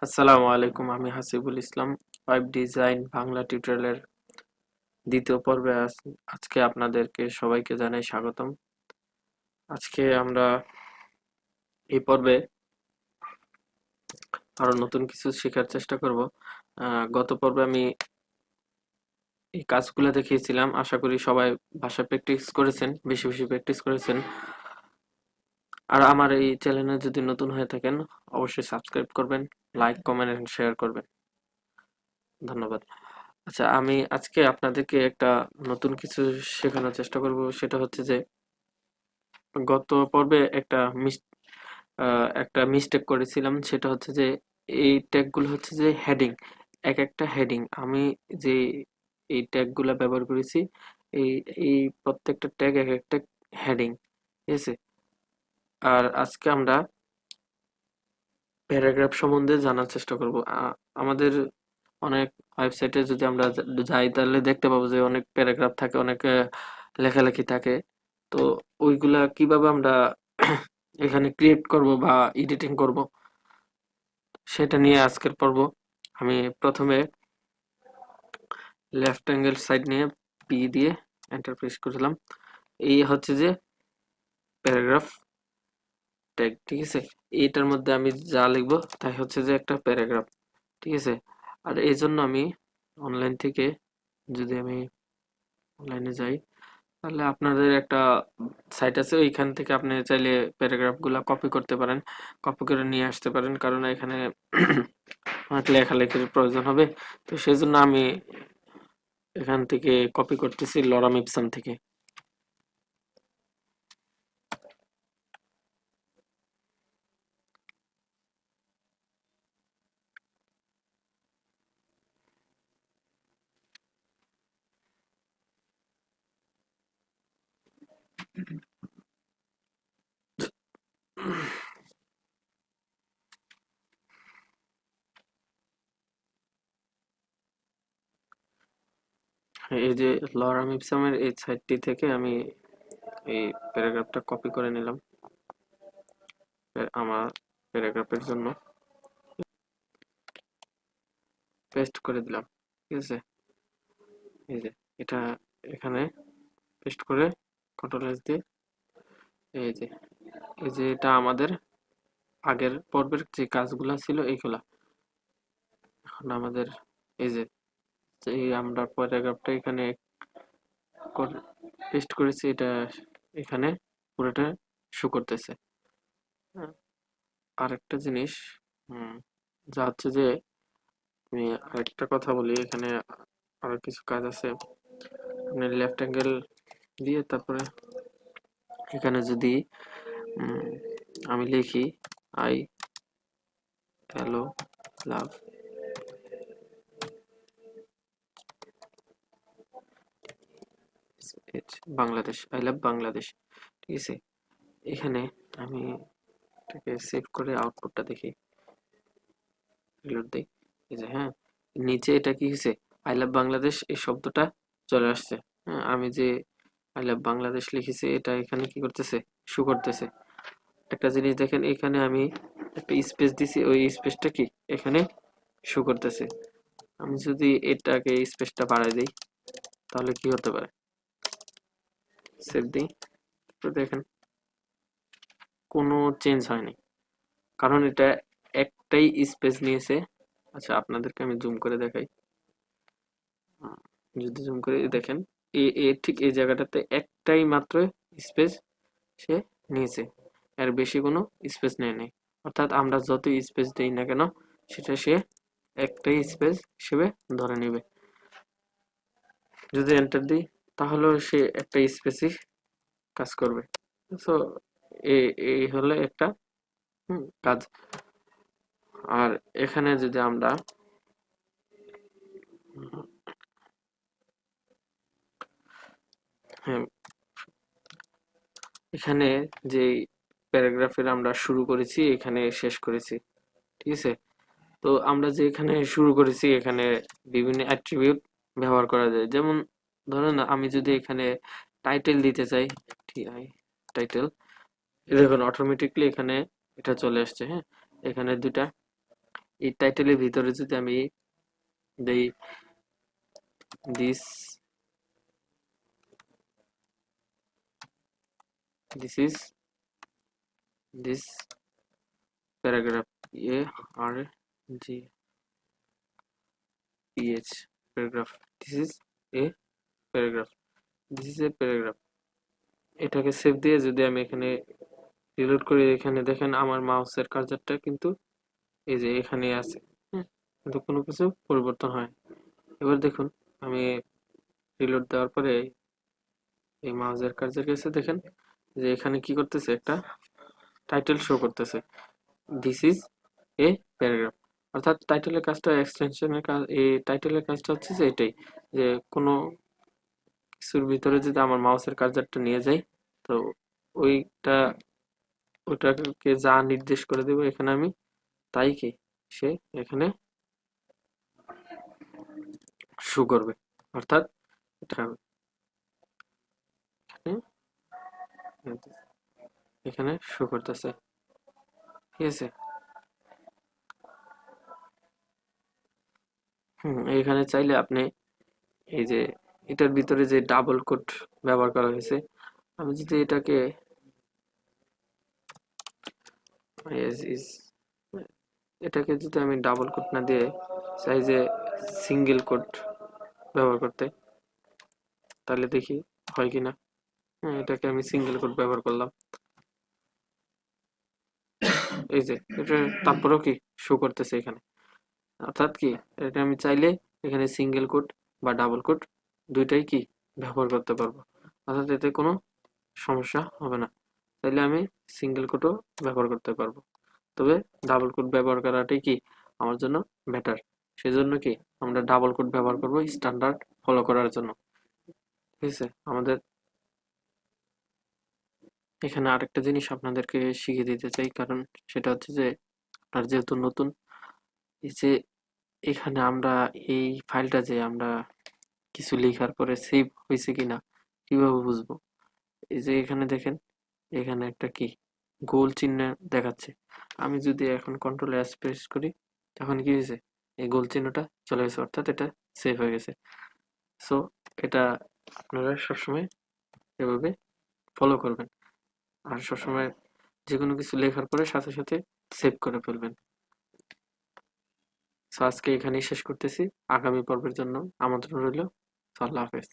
আসসালামু আলাইকুম, আমি হাসিবুল ইসলাম। ওয়েব ডিজাইন বাংলা টিউটোরিয়ালের দ্বিতীয় পর্বে আজকে আপনাদেরকে সবাইকে জানাই স্বাগতম। আজকে আমরা এই পর্বে আরো নতুন কিছু শেখার চেষ্টা করব। গত পর্বে আমি এই কাজগুলো দেখিয়েছিলাম, আশা করি সবাই ভাষা প্র্যাকটিস করেছেন, বেশি বেশি প্র্যাকটিস করেছেন। আর আমার এই চ্যানেলে যদি নতুন হয়ে থাকেন অবশ্যই সাবস্ক্রাইব করবেন, লাইক, কমেন্ট এন্ড শেয়ার করবেন। ধন্যবাদ। আচ্ছা, আমি আজকে আপনাদেরকে একটা নতুন কিছু শেখানোর চেষ্টা করব। সেটা হচ্ছে যে গত পর্বে একটা মিস্টেক করেছিলাম। সেটা হচ্ছে যে এই ট্যাগগুলো হচ্ছে যে হেডিং, এক একটা হেডিং আমি যে এই ট্যাগগুলো ব্যবহার করেছি, এই এই প্রত্যেকটা ট্যাগ এক একটা হেডিং, ঠিক আছে? আর আজকে আমরা প্যারাগ্রাফ সম্বন্ধে জানার চেষ্টা করব। আমাদের অনেক ওয়েবসাইটে যদি আমরা যাই তাহলে দেখতে পাবো যে অনেক প্যারাগ্রাফ থাকে, অনেক লেখালেখি থাকে। তো ওইগুলা কিভাবে আমরা এখানে ক্রিয়েট করব বা এডিটিং করব সেটা নিয়ে আজকের পর্ব। আমি প্রথমে লেফট অ্যাঙ্গেল সাইড নিয়ে পি দিয়ে এন্টার প্রেস করলাম। এই হচ্ছে যে প্যারাগ্রাফ ট্যাগ, ঠিক আছে? এইটার মধ্যে আমি যা লিখবো তাই হচ্ছে যে একটা প্যারাগ্রাফ, ঠিক আছে? আর এই জন্য আমি অনলাইন থেকে, যদি আমি অনলাইনে যাই তাহলে আপনাদের একটা সাইট আছে, ওইখান থেকে আপনি চাইলে প্যারাগ্রাফ গুলা কপি করতে পারেন, কপি করে নিয়ে আসতে পারেন, কারণ এখানে অনেক লেখালেখির প্রয়োজন হবে। তো সেই জন্য আমি এখান থেকে কপি করতেছি লরাম ইপসন থেকে। এই যে লরাম ইপসামের এই সাইটটি থেকে আমি এই প্যারাগ্রাফটা কপি করে নিলাম আমার প্যারাগ্রাফের জন্য, পেস্ট করে দিলাম, ঠিক আছে? এই যে এটা এখানে পেস্ট করে কন্ট্রোল এস দিয়ে এই যে এটা আমাদের আগের পর্বের যে কাজগুলা ছিল এইগুলা। এখন আমাদের এই যে আমরা প্যারাগ্রাফটা এখানে পেস্ট করেছি, এটা এখানে পুরোটা শো করতেছে। হ্যাঁ, আরেকটা জিনিস, যা হচ্ছে যে আমি আরেকটা কথা বলি, এখানে আরো কিছু কাজ আছে। আপনি লেফট অ্যাঙ্গেল দিয়ে তারপরে এখানে যদি আমি লিখি I hello love Bangladesh, I love Bangladesh, ঠিক আছে? এখানে আমি এটাকে সেভ করে আউটপুটটা দেখি, রিলোড দিই। এই যে হ্যাঁ, নিচে এটা কি হয়েছে, আই লাভ বাংলাদেশ এই শব্দটা চলে আসছে। হ্যাঁ, আমি যে আই লাভ বাংলাদেশ লিখেছি এটা এখানে কি করতেছে, শো করতেছে। একটা জিনিস দেখেন, এখানে আমি একটা স্পেস দিছি, ওই স্পেসটা কি এখানে শো করতেছে। আমি যদি এটাকে স্পেসটা বাড়াই দিই তাহলে কি হতে পারে, সেভ দিই, তো দেখেন কোনো চেঞ্জ হয়নি, কারণ এটা একটাই স্পেস নিয়েছে। আচ্ছা, আপনাদেরকে আমি জুম করে দেখাই। যদি জুম করে দেখেন, ঠিক এই জায়গাটাতে একটাই মাত্র স্পেস সে নিয়েছে, এর বেশি কোনো স্পেস নেয় নাই। অর্থাৎ আমরা যত স্পেস দেই না কেন সেটা সে একটাই স্পেস হিসেবে ধরে নেবে। যদি এন্টার দিই তাহলেও সে একটা স্পেসই কাজ করবে। সো এই হলো একটা কাজ। আর এখানে যদি আমরা হ্যাঁ, এখানে যে প্যারাগ্রাফের আমরা শুরু করেছি এখানে শেষ করেছি, ঠিক আছে? তো আমরা যে এখানে শুরু করেছি এখানে বিভিন্ন অ্যাট্রিবিউট ব্যবহার করা যায়। যেমন ধরেন আমি যদি এখানে টাইটেল দিতে চাই, টাইটেল, দেখুন অটোমেটিকলি এখানে এটা চলে আসছে। হ্যাঁ, এখানে দুটা এই টাইটেলের ভিতরে যদি আমি দেই this this is this paragraph, A R G PH, paragraph, this is a paragraph, this is a paragraph. এটাকে সেভ দিয়ে যদি আমি এখানে রিলোড করি, এখানে দেখেন আমার মাউসের কার্সারটা কিন্তু এই যে এখানে আছে, হ্যাঁ, কিন্তু কোনো কিছু পরিবর্তন হয়। এবার দেখুন আমি রিলোড দেওয়ার পরে এই মাউসের কার্সার কাছে দেখেন যে এখানে কি করতেছে, একটা টাইটেল শো করতেছে, দিস ইজ এ প্যারাগ্রাফ। অর্থাৎ টাইটেলের কাজটা, এক্সটেনশনের কাজ, এই টাইটেলের কাজটা হচ্ছে যে এটাই, যে কোনো কিছুর ভিতরে যদি আমার মাউসের কার্সারটা নিয়ে যাই, তো ওইটা ওটাকে যা নির্দেশ করে দেবো এখানে আমি, তাই কি সে এখানে শো করবে। অর্থাৎ এটা এখানে শো করতেছে, ঠিক আছে। এখানে চাইলে আপনি এই যে এটার ভিতরে যে ডাবল কোট ব্যবহার করা হয়েছে, আমি যদি এটাকে এটাকে যদি আমি ডাবল কোট না দিয়ে চাই যে সিঙ্গেল কোট ব্যবহার করতে, তাহলে দেখি হয় কিনা। এটাকে আমি সিঙ্গেল কোট ব্যবহার করলাম, এই যে এটা তারপরেও কি শো করতেছে এখানে। অর্থাৎ কি, এটা আমি চাইলে এখানে সিঙ্গেল কোট বা ডাবল কোট দুইটাই কি ব্যবহার করতে পারবো, অর্থাৎ এতে কোনো সমস্যা হবে না। তাইলে আমি সিঙ্গেল কোটও ব্যবহার করতে পারবো, তবে ডাবল কোট ব্যবহার করাটাই কি আমার জন্য বেটার। সেজন্য কি আমরা ডাবল কোট ব্যবহার করব স্ট্যান্ডার্ড ফলো করার জন্য, ঠিক আছে। আমাদের এখানে আরেকটা জিনিস আপনাদেরকে শিখিয়ে দিতে চাই, কারণ সেটা হচ্ছে যে আপনার যেহেতু নতুন, এই যে এখানে আমরা এই ফাইলটা যে আমরা কিছু লেখার পরে সেভ হয়েছে কিনা কিভাবে বুঝবো। এই যে এখানে দেখেন, এখানে একটা কি গোল চিহ্ন দেখাচ্ছে। আমি যদি এখন কন্ট্রোল এস প্রেস করি, তখন কি হয়েছে, এই গোল চিহ্নটা চলে গেছে, অর্থাৎ এটা সেভ হয়ে গেছে। সো এটা আপনারা সবসময় এভাবে ফলো করবেন, আর সবসময় যে কোনো কিছু লেখার পরে সাথে সাথে সেভ করে ফেলবেন। সো আজকে এখানেই শেষ করতেছি, আগামী পর্বের জন্য আমন্ত্রণ রইল। আল্লাহ হাফেজ।